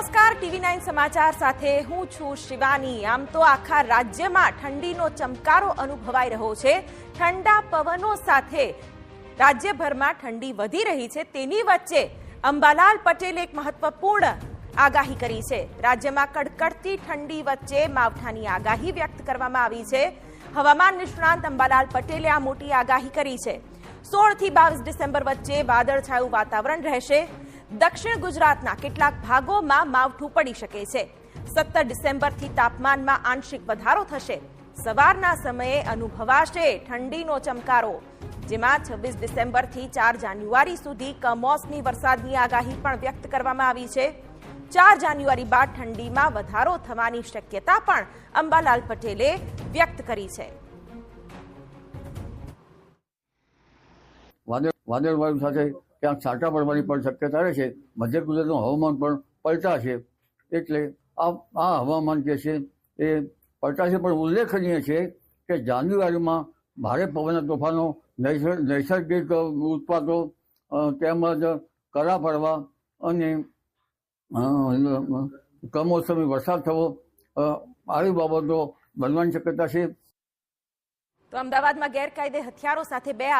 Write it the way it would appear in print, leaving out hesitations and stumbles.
નમસ્કાર, TV9 સમાચાર સાથે હું છું શિવાની। આમ તો આખા રાજ્યમાં ઠંડીનો ચમકારો અનુભવાઈ રહ્યો છે। ઠંડા પવનો સાથે રાજ્યભરમાં ઠંડી વધી રહી છે। તેની વચ્ચે અંબાલાલ પટેલે એક મહત્વપૂર્ણ આગાહી કરી છે। રાજ્યમાં કડકડતી ઠંડી વચ્ચે માવઠાની આગાહી વ્યક્ત કરવામાં આવી છે। હવામાન નિષ્ણાંત અંબાલાલ પટેલે આ મોટી આગાહી કરી છે। 16 થી 22 ડિસેમ્બર વચ્ચે વાદળછાયું વાતાવરણ રહેશે। દક્ષિણ ગુજરાતના કેટલાક ભાગોમાં માવઠું પડી શકે છે। 17 ડિસેમ્બરથી તાપમાનમાં આંશિક વધારો થશે। સવારના સમયે અનુભવાશે ઠંડીનો ચમકારો, જેમાં 26 ડિસેમ્બરથી 4 જાન્યુઆરી સુધી કમોસમી વરસાદની આગાહી પણ વ્યક્ત કરવામાં આવી છે। 4 જાન્યુઆરી બાદ ઠંડીમાં વધારો થવાની શક્યતા પણ અંબાલાલ પટેલે વ્યક્ત કરી છે। વાદળવાયુ સાથે ક્યાંક છાંટા પડવાની પણ શક્યતા રહે છે। મધ્ય ગુજરાતનું હવામાન પણ પલટા છે, એટલે આ હવામાન જે છે એ પલટા છે, પણ ઉલ્લેખનીય છે કે જાન્યુઆરીમાં ભારે પવનના તોફાનો, નૈસર્ગિક ઉત્પાતો તેમજ કરા પડવા અને કમોસમી વરસાદ થવો આવી બાબતો બનવાની શક્યતા છે। તો અમદાવાદમાં ગેરકાયદે હથિયારો સાથે 2